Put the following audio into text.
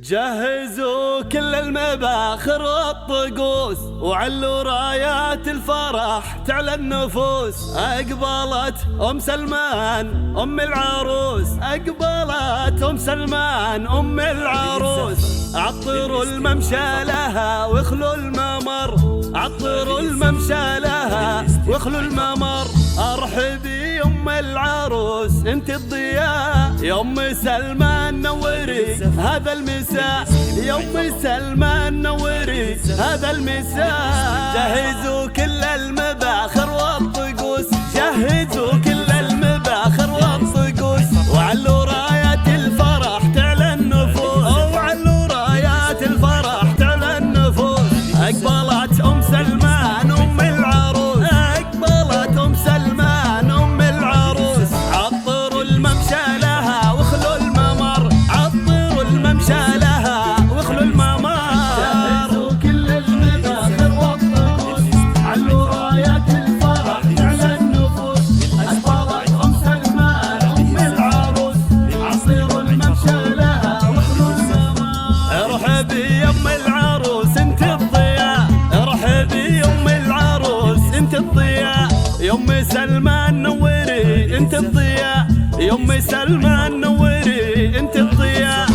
جهزوا كل المباخر والطقوس وعلوا رايات الفرح تعلى النفوس. أقبلت أم سلمان أم العروس، أقبلت أم سلمان أم العروس. عطروا الممشى لها واخلوا الممر، عطروا الممشى لها واخلوا الممر. ارحبي يا ام العروس انت الضياء، يا ام سلمان نوري هذا المساء، يا ام سلمان نوري هذا المساء. جهزوا كل المباخر والطقوس، جهزوا كل المباخر والطقوس وعلوا رايات الفرح تعلى النفوس، وعلوا رايات الفرح تعلى النفوس. اقبلت ام سلمان ام العروس، اقبلت ام سلمان ام العروس. عطروا الممشى لها واخلوا الممر، عطروا الممشى لها واخلوا الممر. جهزوا كل المباخر والطقوس، علوا رايات الفرح تعلى النفوس. اقبلت ام سلمان ام العروس، عطروا الممشى لها واخلوا الممر. ارحبي يا ام العروس انت الضياء، ارحبي يا ام العروس انت الضياء، يا ام سلمان نوري انت الضياء، يا ام سلمان نوري انت الضياء.